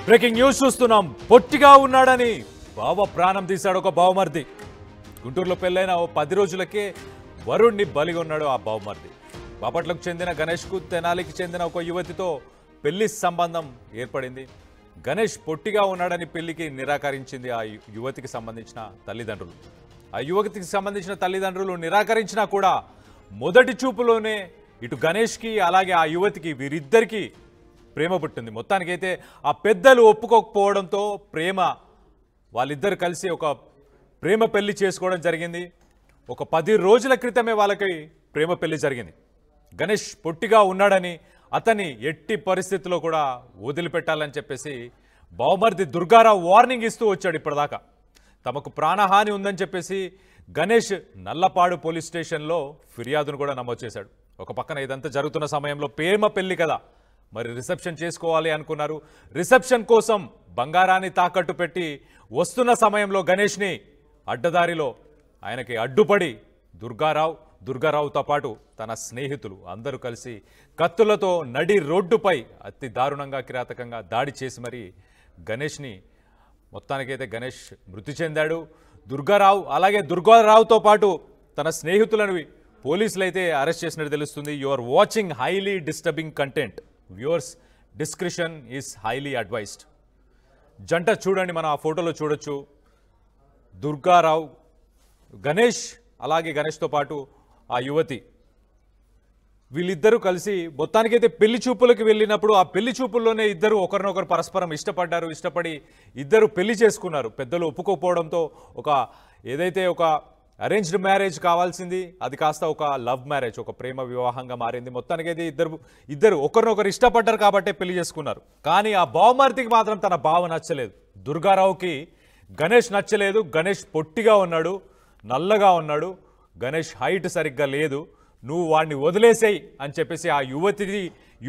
Breaking news చూస్తున్నాం. పొట్టిగా ఉన్నాడని బావ ప్రాణం తీశాడు ఒక బావమర్ది. గుంటూరులో పెళ్ళైన ఓ 10 రోజులకే వరుణ్ణి బలిగొన్నాడు ఆ బావమర్ది. బాపట్లకు చెందిన గణేష్కు తెనాలికి చెందిన ఒక యువతితో పెళ్లి సంబంధం ఏర్పడింది. గణేష్ పొట్టిగా ఉన్నాడని పెళ్లికి నిరాకరించింది ఆ యువతికి సంబంధించిన తల్లిదండ్రులు. ఆ యువతికి సంబంధించిన తల్లిదండ్రులు నిరాకరించినా కూడా మొదటి చూపులోనే ఇటు గణేష్కి అలాగే ఆ యువతికి వీరిద్దరికీ ప్రేమ పుట్టింది. మొత్తానికైతే ఆ పెద్దలు ఒప్పుకోకపోవడంతో వాళ్ళిద్దరు కలిసి ఒక ప్రేమ పెళ్లి చేసుకోవడం జరిగింది. ఒక 10 రోజుల క్రితమే వాళ్ళకి ప్రేమ పెళ్లి జరిగింది. గణేష్ పొట్టిగా ఉన్నాడని అతన్ని ఎట్టి పరిస్థితుల్లో కూడా వదిలిపెట్టాలని చెప్పేసి బావమర్ది దుర్గారావు వార్నింగ్ ఇస్తూ వచ్చాడు. ఇప్పటిదాకా తమకు ప్రాణహాని ఉందని చెప్పేసి గణేష్ నల్లపాడు పోలీస్ స్టేషన్లో ఫిర్యాదును కూడా నమోదు చేశాడు. ఒక పక్కన ఇదంతా జరుగుతున్న సమయంలో ప్రేమ పెళ్లి కదా, మరి రిసెప్షన్ చేసుకోవాలి అనుకున్నారు. రిసెప్షన్ కోసం బంగారాన్ని తాకట్టు పెట్టి వస్తున్న సమయంలో గణేష్ని అడ్డదారిలో ఆయనకి అడ్డుపడి దుర్గారావుతో పాటు తన స్నేహితులు అందరూ కలిసి కత్తులతో నడి రోడ్డుపై అతి దారుణంగా కిరాతకంగా దాడి చేసి మరి గణేష్ని మొత్తానికైతే గణేష్ మృతి చెందాడు. దుర్గారావుతో పాటు తన స్నేహితులను పోలీసులు అయితే అరెస్ట్ చేసినట్టు తెలుస్తుంది. You are watching highly disturbing content. Viewers discretion is highly advised. జంట చూడండి, మనం ఆ ఫోటోలో చూడొచ్చు. దుర్గారావు, గణేష్, అలాగే గణేష్తో పాటు ఆ యువతి, వీళ్ళిద్దరూ కలిసి మొత్తానికైతే పెళ్లి చూపులకు వెళ్ళినప్పుడు ఆ పెళ్లి చూపుల్లోనే ఇద్దరు ఒకరినొకరు పరస్పరం ఇష్టపడి ఇద్దరు పెళ్లి చేసుకున్నారు. పెద్దలు ఒప్పుకోకపోవడంతో ఏదైతే ఒక అరేంజ్డ్ మ్యారేజ్ కావాల్సింది అది కాస్త ఒక లవ్ మ్యారేజ్, ఒక ప్రేమ వివాహంగా మారింది. మొత్తానికైతే ఇద్దరు ఒకరినొకరు ఇష్టపడ్డారు కాబట్టే పెళ్లి చేసుకున్నారు. కానీ ఆ బావమర్దికి మాత్రం తన బావ నచ్చలేదు. దుర్గారావుకి గణేష్ నచ్చలేదు. గణేష్ పొట్టిగా ఉన్నాడు, నల్లగా ఉన్నాడు, గణేష్ హైట్ సరిగ్గా లేదు, నువ్వు వాడిని వదిలేసేయి అని చెప్పేసి ఆ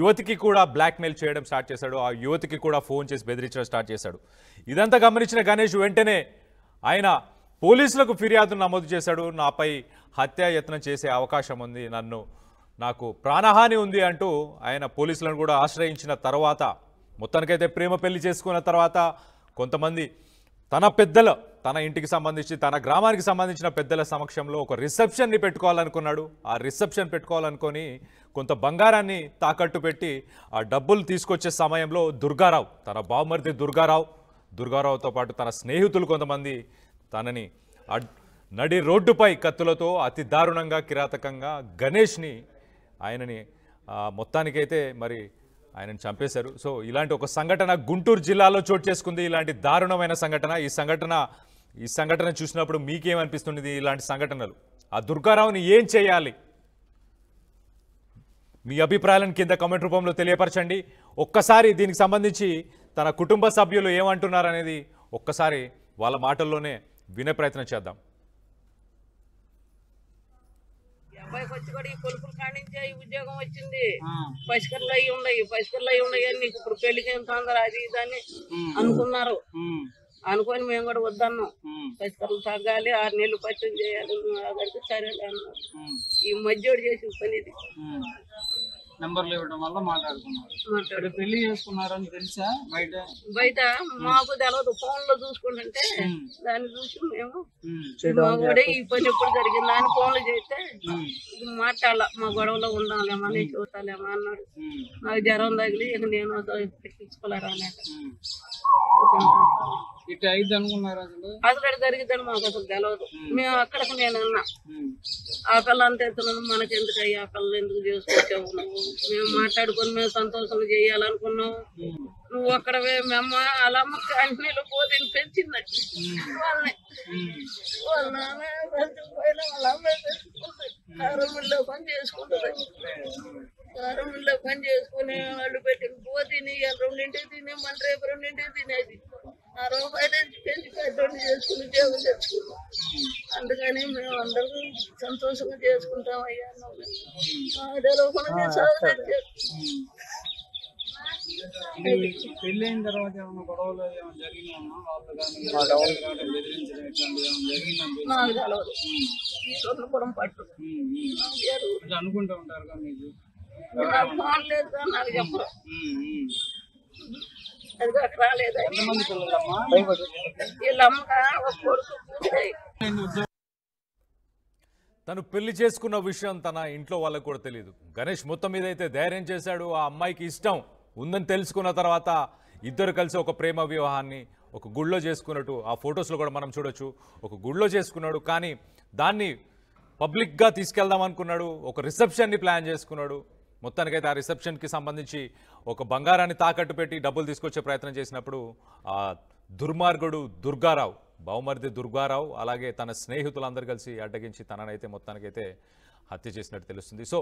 యువతికి కూడా బ్లాక్మెయిల్ చేయడం స్టార్ట్ చేశాడు. ఆ యువతికి కూడా ఫోన్ చేసి బెదిరించడం స్టార్ట్ చేశాడు. ఇదంతా గమనించిన గణేష్ వెంటనే ఆయన పోలీసులకు ఫిర్యాదు నమోదు చేశాడు. నాపై హత్యాయత్నం చేసే అవకాశం ఉంది, నాకు ప్రాణహాని ఉంది అంటూ ఆయన పోలీసులను కూడా ఆశ్రయించిన తర్వాత మొత్తానికైతే ప్రేమ పెళ్లి చేసుకున్న తర్వాత కొంతమంది తన ఇంటికి సంబంధించి తన గ్రామానికి సంబంధించిన పెద్దల సమక్షంలో ఒక రిసెప్షన్ని పెట్టుకోవాలనుకున్నాడు. ఆ రిసెప్షన్ పెట్టుకోవాలనుకొని కొంత బంగారాన్ని తాకట్టు పెట్టి ఆ డబ్బులు తీసుకొచ్చే సమయంలో తన బావమర్ది దుర్గారావుతో పాటు తన స్నేహితులు కొంతమంది తనని నడి రోడ్డుపై కత్తులతో అతి దారుణంగా కిరాతకంగా గణేష్ని మొత్తానికైతే మరి ఆయనను చంపేశారు. సో ఇలాంటి ఒక సంఘటన గుంటూరు జిల్లాలో చోటు చేసుకుంది. ఇలాంటి దారుణమైన సంఘటన. ఈ సంఘటన చూసినప్పుడు మీకేమనిపిస్తుంది? ఇలాంటి సంఘటనలు ఆ దుర్గారావుని ఏం చేయాలి? మీ అభిప్రాయాలను కింద కామెంట్ రూపంలో తెలియపరచండి. ఒక్కసారి దీనికి సంబంధించి తన కుటుంబ సభ్యులు ఏమంటున్నారనేది ఒక్కసారి వాళ్ళ మాటల్లోనే వినే ప్రయత్నం చేద్దాం. అబ్బాయికి వచ్చి కూడా ఈ కొలుపుల కాడించే ఈ ఉద్యోగం వచ్చింది. పసికర్లు అయి ఉన్నాయి అని నీకు ఇప్పుడు పెళ్లికి ఏం తొందర అది ఇదని అనుకున్నారు. అనుకొని మేము కూడా వద్దన్నాం. పసికర్లు తగ్గాలి, 6 నెలలు పచ్చం చేయాలి, అక్కడికి సరే అన్నారు. ఈ మధ్యోడు చేసిన పని ఇది. నంబర్లు ఇవ్వడం వల్ల మాట్లాడుకున్నారు. పెళ్లి చేసుకున్నారని తెలుసా? బయట మాకు తెలియదు, ఫోన్ లో చూసుకుంటుంటే దాన్ని చూసి మేము మా కూడా ఈ పని ఎప్పుడు జరిగిందా అని ఫోన్లు చేస్తే మాట్లాడాల, మా గొడవలో ఉండాలేమా, నేను చూస్తాలేమా అన్నాడు. నాకు జ్వరం తగిలి ఇక నేను పెట్టించుకోలేరా అన్నాక ఇట్లా అయితే అనుకున్నారు. అసలు జరిగిద్దని మాకు అసలు తెలియదు. మేము అక్కడికి నేను అన్నా, ఆ కళ్ళు అంత ఎత్తున్నాను, మనకెందుకు అయ్యి ఆ కళ్ళు ఎందుకు చేసుకొచ్చావు నువ్వు? మేము మాట్లాడుకొని మేము సంతోషంగా చేయాలనుకున్నావు. నువ్వు అక్కడవే మేము అలా కంటిన్యూలో పోతే పెంచిందండి వాళ్ళ నాన్న పోయినా వాళ్ళ అమ్మాయి కారంలో పని చేసుకుంటుంది. కారంలో పని చేసుకుని వాళ్ళు పెట్టిన పోతిని 2 తినేమంటే రేపు 2 తినేది. ఆ రూపాయలు పెంచి పెద్దోళ్ళు చేసుకుని ఉద్యోగం తెచ్చుకున్నాం. అందుకని మేము అందరూ సంతోషంగా చేసుకుంటాం అయ్యా. పెళ్లి అయిన తర్వాత ఏమన్నా గొడవలు జరిగిందమ్మా? నాకు తెలవదు. సొంతపురం పట్టు అనుకుంటూ ఉంటారు. మీకు నాకు ఫోన్ లేదు, నాకు చెప్పరు. అది కూడా రాలేదు. ఎంతమంది పిల్లలమ్మా? వీళ్ళ అమ్మగా ఒక కొడుకు పూర్తయి తను పెళ్లి చేసుకున్న విషయం తన ఇంట్లో వాళ్ళకు కూడా తెలియదు. గణేష్ మొత్తం మీద అయితే ధైర్యం చేశాడు. ఆ అమ్మాయికి ఇష్టం ఉందని తెలుసుకున్న తర్వాత ఇద్దరు కలిసి ఒక ప్రేమ వివాహాన్ని ఒక గుళ్ళో చేసుకున్నట్టు ఆ ఫొటోస్లో కూడా మనం చూడొచ్చు. ఒక గుళ్ళో చేసుకున్నాడు, కానీ దాన్ని పబ్లిక్గా తీసుకెళ్దాం అనుకున్నాడు. ఒక రిసెప్షన్ని ప్లాన్ చేసుకున్నాడు. మొత్తానికైతే ఆ రిసెప్షన్కి సంబంధించి ఒక బంగారాన్ని తాకట్టు పెట్టి డబ్బులు తీసుకొచ్చే ప్రయత్నం చేసినప్పుడు ఆ దుర్మార్గుడు దుర్గారావు, బావమరిది దుర్గారావు, అలాగే తన స్నేహితులందరూ కలిసి అడ్డగించి తననైతే మొత్తానికైతే హత్య చేసినట్టు తెలుస్తుంది. సో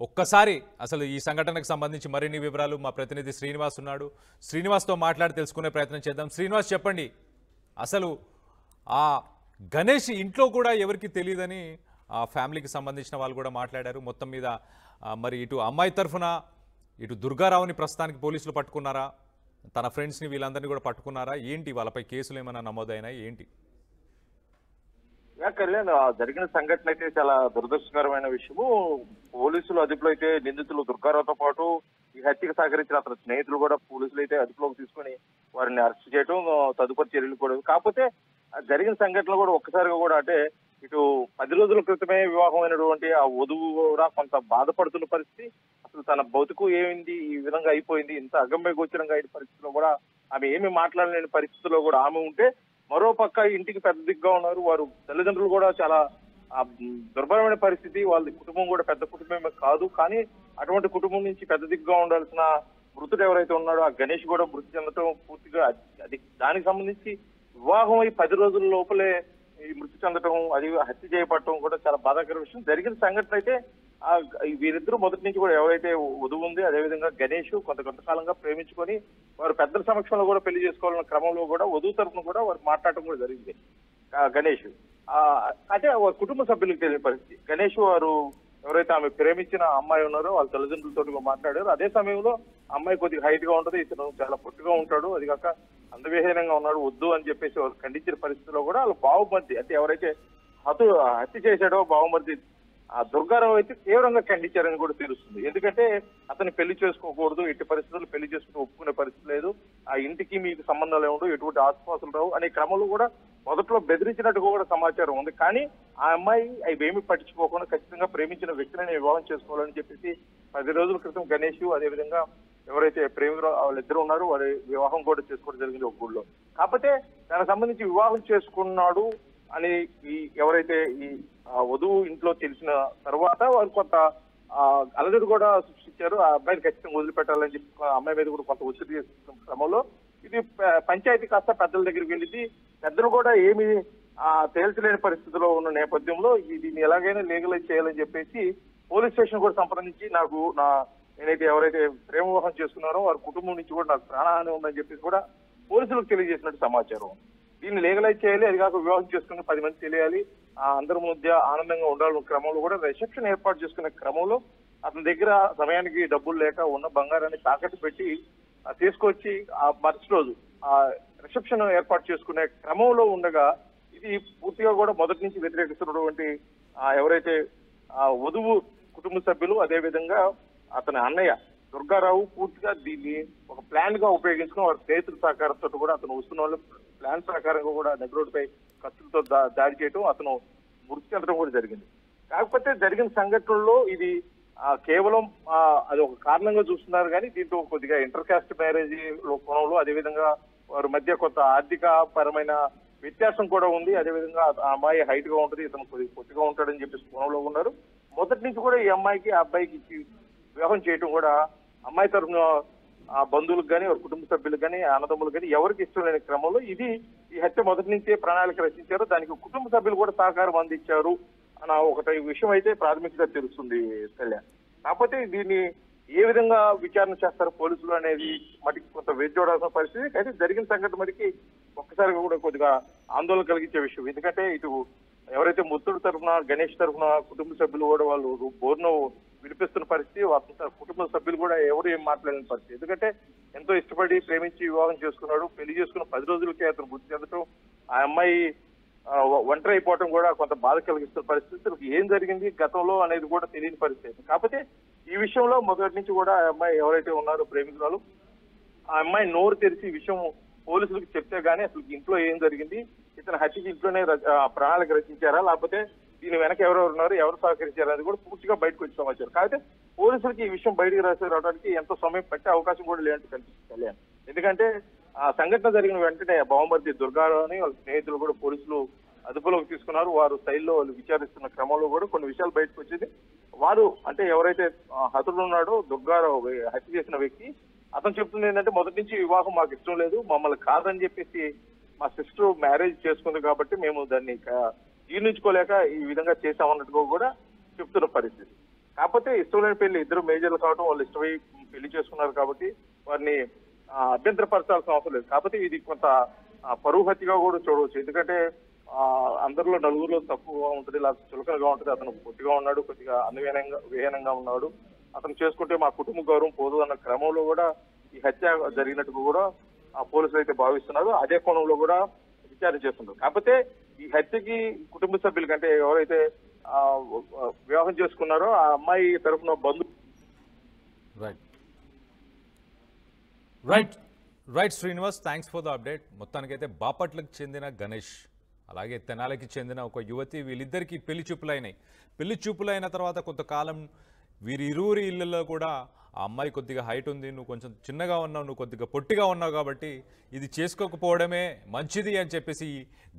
ఒక్కసారి అసలు ఈ సంఘటనకు సంబంధించి మరిన్ని వివరాలు మా ప్రతినిధి శ్రీనివాస్ ఉన్నాడు. శ్రీనివాస్తో మాట్లాడి తెలుసుకునే ప్రయత్నం చేద్దాం. శ్రీనివాస్, చెప్పండి, అసలు ఆ గణేష్ ఇంట్లో కూడా ఎవరికి తెలియదని ఆ ఫ్యామిలీకి సంబంధించిన వాళ్ళు కూడా మాట్లాడారు. మొత్తం మీద మరి ఇటు అమ్మాయి తరఫున ఇటు దుర్గారావుని ప్రస్తుతానికి పోలీసులు పట్టుకున్నారా, తన ఫ్రెండ్స్ని వీళ్ళందరినీ కూడా పట్టుకున్నారా, ఏంటి వాళ్ళపై కేసులు ఏమైనా నమోదైనాయి ఏంటి? కళ్యాణ్, జరిగిన సంఘటన అయితే చాలా దురదృష్టకరమైన విషయము. పోలీసులు అదుపులో అయితే నిందితులు దుర్గారావుతో పాటు ఈ హత్యకు సహకరించిన అతని స్నేహితులు కూడా పోలీసులు అయితే అదుపులోకి తీసుకుని వారిని అరెస్ట్ చేయడం, తదుపరి చర్యలు కూడా. కాకపోతే జరిగిన సంఘటనలు కూడా ఒక్కసారిగా కూడా అంటే ఇటు 10 రోజుల క్రితమే వివాహమైనటువంటి ఆ వధువు కూడా కొంత బాధపడుతున్న పరిస్థితి. అసలు తన బతుకు ఏమైంది, ఈ విధంగా అయిపోయింది, ఇంత అగమ్య గోచరంగా అయిన పరిస్థితిలో కూడా ఆమె ఏమి మాట్లాడలేని పరిస్థితిలో కూడా ఆమె ఉంటే, మరో పక్క ఇంటికి పెద్ద దిగ్గా ఉన్నారు వారు తల్లిదండ్రులు కూడా చాలా దుర్భరమైన పరిస్థితి. వాళ్ళ కుటుంబం కూడా పెద్ద కుటుంబమే కాదు, కానీ అటువంటి కుటుంబం నుంచి పెద్ద దిగ్గా ఉండాల్సిన మృతుడు ఎవరైతే ఉన్నాడో ఆ గణేష్ కూడా మృతి చెందటం పూర్తిగా అది దానికి సంబంధించి వివాహం అయి 10 రోజుల లోపలే ఈ మృతి చెందటం, అది హత్య చేయబడటం కూడా చాలా బాధాకర విషయం. జరిగిన సంఘటన అయితే వీరిద్దరూ మొదటి నుంచి కూడా ఎవరైతే వధువు ఉంది, అదేవిధంగా గణేష్ కొంతకాలంగా ప్రేమించుకొని వారు పెద్దల సమక్షంలో కూడా పెళ్లి చేసుకోవాలన్న క్రమంలో కూడా వధువు తరఫున కూడా వారు మాట్లాడటం కూడా జరిగింది. గణేష్ అంటే కుటుంబ సభ్యులకు తెలియని పరిస్థితి. గణేష్ వారు ఎవరైతే ఆమె ప్రేమించిన అమ్మాయి ఉన్నారో వాళ్ళ తల్లిదండ్రులతో మాట్లాడారు. అదే సమయంలో అమ్మాయి కొద్దిగా హైట్ గా ఉంటుంది, ఇతను చాలా పొట్టుగా ఉంటాడు, అది కాక అందవిహీనంగా ఉన్నాడు, వద్దు అని చెప్పేసి వారు ఖండించిన పరిస్థితిలో కూడా వాళ్ళ బావమరిది అంటే ఎవరైతే హత్య చేశాడో బావమరిది ఆ దుర్గారావు అయితే తీవ్రంగా ఖండించారని కూడా తెలుస్తుంది. ఎందుకంటే అతను పెళ్లి చేసుకోకూడదు, ఎట్టి పరిస్థితుల్లో పెళ్లి చేసుకుని ఒప్పుకునే పరిస్థితి లేదు, ఆ ఇంటికి మీకు సంబంధాలు ఏముండవు, ఎటువంటి ఆస్తిపాస్తులు రావు అనే క్రమంలో కూడా మొదట్లో బెదిరించినట్టుగా కూడా సమాచారం ఉంది. కానీ ఆ అమ్మాయి అవేమీ పట్టించుకోకుండా ఖచ్చితంగా ప్రేమించిన వ్యక్తిని వివాహం చేసుకోవాలని చెప్పేసి 10 రోజుల క్రితం గణేష్ అదేవిధంగా ఎవరైతే ప్రేమికులు వాళ్ళిద్దరు ఉన్నారో వారి వివాహం కూడా చేసుకోవడం జరిగింది ఒక గుళ్ళో. కాకపోతే దానికి సంబంధించి వివాహం చేసుకున్నాడు అని ఈ ఎవరైతే ఈ వధువు ఇంట్లో తెలిసిన తర్వాత వారు కొంత అలజడి కూడా సృష్టించారు. ఆ అబ్బాయిని ఖచ్చితంగా వదిలిపెట్టాలని చెప్పి అమ్మాయి మీద కూడా కొంత ఒత్తిడి చేస్తున్న క్రమంలో ఇది పంచాయతీ కాస్త పెద్దల దగ్గరికి వెళ్ళింది. పెద్దలు కూడా ఏమి తేల్చలేని పరిస్థితిలో ఉన్న నేపథ్యంలో దీన్ని ఎలాగైనా లీగలైజ్ చేయాలని చెప్పేసి పోలీస్ స్టేషన్ కూడా సంప్రదించి నేనైతే ఎవరైతే ప్రేమ వివాహం చేసుకున్నారో వారి కుటుంబం నుంచి కూడా నాకు ప్రాణహాని ఉందని చెప్పేసి కూడా పోలీసులకు తెలియజేసినట్టు సమాచారం. దీన్ని లీగలైజ్ చేయాలి, అది కాక వివాహం చేసుకుని 10 మంది తెలియాలి, అందరి మధ్య ఆనందంగా ఉండాలన్న క్రమంలో కూడా రిసెప్షన్ ఏర్పాటు చేసుకునే క్రమంలో అతని దగ్గర సమయానికి డబ్బులు లేక ఉన్న బంగారాన్ని తాకట్టు పెట్టి తీసుకొచ్చి ఆ మరుసటి రోజు ఆ రిసెప్షన్ ఏర్పాటు చేసుకునే క్రమంలో ఉండగా ఇది పూర్తిగా కూడా మొదటి నుంచి వ్యతిరేకిస్తున్నటువంటి ఎవరైతే వధువు కుటుంబ సభ్యులు అదేవిధంగా అతని అన్నయ్య దుర్గారావు పూర్తిగా దీన్ని ఒక ప్లాన్ గా ఉపయోగించుకుని వారి స్నేహితుల సహకారంతో కూడా అతను వస్తున్న వాళ్ళు ప్లాన్ ప్రకారంగా కూడా నడి రోడ్డుపై కత్తులతో దాడి చేయడం, అతను మృతి చెందడం కూడా జరిగింది. కాకపోతే జరిగిన సంఘటనలో ఇది కేవలం అది ఒక కారణంగా చూస్తున్నారు, కానీ దీంట్లో కొద్దిగా ఇంటర్ కాస్ట్ మ్యారేజ్ కోణంలో అదేవిధంగా వారి మధ్య కొంత ఆర్థిక పరమైన వ్యత్యాసం కూడా ఉంది. అదేవిధంగా ఆ అమ్మాయి హైట్ గా ఉంటుంది, ఇతను కొద్దిగా పొట్టిగా ఉంటాడని చెప్పేసి కోణంలో ఉన్నారు. మొదటి నుంచి కూడా ఈ అమ్మాయికి ఆ అబ్బాయికి ఇచ్చి వివాహం చేయటం కూడా అమ్మాయి తరఫున బంధువులకు కానీ వారి కుటుంబ సభ్యులకు కానీ అన్నదమ్ములకు కానీ ఎవరికి ఇష్టం లేని క్రమంలో ఈ హత్య మొదటి నుంచే ప్రణాళిక రచించారు. దానికి కుటుంబ సభ్యులు కూడా సహకారం అందించారు అన్న ఒకటి విషయం అయితే ప్రాథమికంగా తెలుస్తుంది కళ్యాణ్. కాకపోతే దీన్ని ఏ విధంగా విచారణ చేస్తారు పోలీసులు అనేది మటుకు కొంత వేచి చూడాల్సిన పరిస్థితి. అయితే జరిగిన సంఘటన మటుకి ఒక్కసారిగా కూడా కొద్దిగా ఆందోళన కలిగించే విషయం. ఎందుకంటే ఇటు ఎవరైతే ముత్తుడు తరఫున గణేష్ తరఫున కుటుంబ సభ్యులు కూడా వాళ్ళు బోర్ను వినిపిస్తున్న పరిస్థితి, కుటుంబ సభ్యులు కూడా ఎవరు ఏం మాట్లాడలేని పరిస్థితి. ఎందుకంటే ఎంతో ఇష్టపడి ప్రేమించి వివాహం చేసుకున్నాడు, పెళ్లి చేసుకున్న 10 రోజులకే అతను మృతి చెందటం, ఆ అమ్మాయి ఒంటరి అయిపోవటం కూడా కొంత బాధ కలిగిస్తున్న పరిస్థితి. ఏం జరిగింది గతంలో అనేది కూడా తెలియని పరిస్థితి. కాకపోతే ఈ విషయంలో మొదటి నుంచి కూడా ఆ అమ్మాయి ఎవరైతే ఉన్నారో ప్రేమికురాలు ఆ అమ్మాయి నోరు తెరిచి ఈ విషయం పోలీసులకు చెప్తే గానీ అసలు ఇంట్లో ఏం జరిగింది, ఇతను హత్యకి ఇంట్లోనే ప్రణాళిక రచించారా, లేకపోతే దీని వెనక ఎవరెవరు ఉన్నారు, ఎవరు సహకరించారు అనేది కూడా పూర్తిగా బయటకు వచ్చి సమాచారం. కాకపోతే పోలీసులకి ఈ విషయం బయటకు రావడానికి ఎంతో సమయం పట్టే అవకాశం కూడా లేనట్టు కనిపిస్తుంది కళ్యాణ్. ఎందుకంటే ఆ సంఘటన జరిగిన వెంటనే బావమర్ది దుర్గారావు అని వాళ్ళ స్నేహితులు కూడా పోలీసులు అదుపులోకి తీసుకున్నారు. వారు శైలిలో వాళ్ళు విచారిస్తున్న క్రమంలో కూడా కొన్ని విషయాలు బయటకు వచ్చింది. వారు అంటే ఎవరైతే హతుడు ఉన్నాడో దుర్గారావు హత్య చేసిన వ్యక్తి, అతను చెప్తుంది ఏంటంటే మొదటి నుంచి వివాహం మాకు ఇష్టం లేదు, మమ్మల్ని కాదని చెప్పేసి మా సిస్టర్ మ్యారేజ్ చేసుకుంది కాబట్టి మేము దాన్ని జీర్ణించుకోలేక ఈ విధంగా చేశామన్నట్టుగా కూడా చెప్తున్న పరిస్థితి. కాకపోతే ఇష్టం లేని పెళ్లి, ఇద్దరు మేజర్లు కావడం, వాళ్ళు ఇష్టమై పెళ్లి చేసుకున్నారు కాబట్టి వారిని అభ్యంతరపరచాల్సిన అవసరం లేదు. కాకపోతే ఇది కొంత పరువు హత్యగా కూడా చూడవచ్చు. ఎందుకంటే అందరిలో నలుగురిలో తక్కువగా ఉంటుంది, లేదా చులకనగా ఉంటుంది. అతను పొట్టిగా ఉన్నాడు, కొద్దిగా విహీనంగా ఉన్నాడు, అతను చేసుకుంటే మా కుటుంబ గౌరవం పోదు అన్న క్రమంలో కూడా ఈ హత్య జరిగినట్టుగా కూడా పోలీసులు అయితే భావిస్తున్నారు. అదే కోణంలో కూడా విచారణ చేస్తున్నారు. కాకపోతే ఈ హత్యకి కుటుంబ సభ్యుల కంటే ఎవరైతే వివాహం చేసుకున్నారో ఆ అమ్మాయి తరఫున right Srinivas, thanks for the update. మొత్తానికైతే బాపట్లకు చెందిన గణేష్, అలాగే తెనాలికి చెందిన ఒక యువతి, వీళ్ళిద్దరికీ పెళ్లి చూపులైనాయి. పెళ్లి చూపులైన తర్వాత కొంతకాలం వీరిరువురి ఇళ్లలో కూడా ఆ అమ్మాయి కొద్దిగా హైట్ ఉంది, నువ్వు కొంచెం చిన్నగా ఉన్నావు, నువ్వు కొద్దిగా పొట్టిగా ఉన్నావు కాబట్టి ఇది చేసుకోకపోవడమే మంచిది అని చెప్పేసి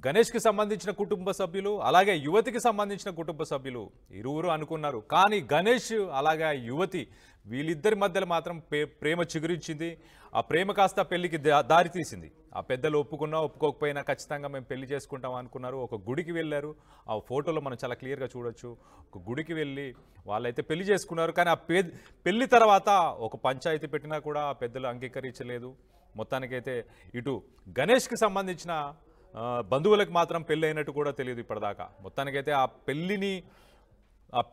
గణేష్కి సంబంధించిన కుటుంబ సభ్యులు, అలాగే యువతికి సంబంధించిన కుటుంబ సభ్యులు ఇరువురు అనుకున్నారు. కానీ గణేష్ అలాగే యువతి వీళ్ళిద్దరి మధ్యలో మాత్రం ప్రేమ చిగురించింది. ఆ ప్రేమ కాస్త పెళ్లికి దారి తీసింది. ఆ పెద్దలు ఒప్పుకున్నా ఒప్పుకోకపోయినా ఖచ్చితంగా మేము పెళ్లి చేసుకుంటాం అనుకున్నారు. ఒక గుడికి వెళ్ళారు. ఆ ఫోటోలో మనం చాలా క్లియర్గా చూడొచ్చు. ఒక గుడికి వెళ్ళి వాళ్ళైతే పెళ్లి చేసుకున్నారు. కానీ ఆ పెళ్లి తర్వాత ఒక పంచాయతీ పెట్టినా కూడా ఆ పెద్దలు అంగీకరించలేదు. మొత్తానికైతే ఇటు గణేష్కి సంబంధించిన బంధువులకు మాత్రం పెళ్ళి అయినట్టు కూడా తెలియదు ఇప్పటిదాకా. మొత్తానికైతే ఆ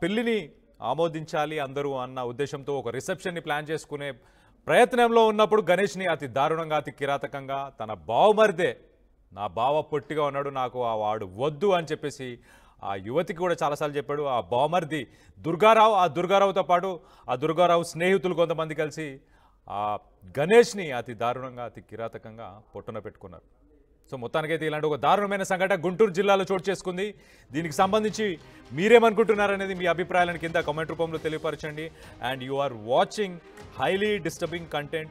పెళ్లిని ఆమోదించాలి అందరూ అన్న ఉద్దేశంతో ఒక రిసెప్షన్ని ప్లాన్ చేసుకునే ప్రయత్నంలో ఉన్నప్పుడు గణేష్ని అతి దారుణంగా, అతి కిరాతకంగా తన బావమరిదే, నా బావ పొట్టిగా ఉన్నాడు, నాకు ఆ వాడు వద్దు అని చెప్పేసి ఆ యువతికి కూడా చాలాసార్లు చెప్పాడు. ఆ బావమరిది దుర్గారావు, ఆ దుర్గారావుతో పాటు ఆ దుర్గారావు స్నేహితులు కొంతమంది కలిసి ఆ గణేష్ని అతి దారుణంగా, అతి కిరాతకంగా పొట్టున పెట్టుకున్నారు. సో మొత్తానికైతే ఇలాంటి ఒక దారుణమైన సంఘటన గుంటూరు జిల్లాలో చోటు చేసుకుంది. దీనికి సంబంధించి మీరేమనుకుంటున్నారనేది మీ అభిప్రాయాలను కింద కామెంట్ రూపంలో తెలియపరచండి. And you are watching highly disturbing content.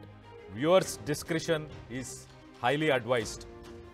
Viewers' discretion is highly advised.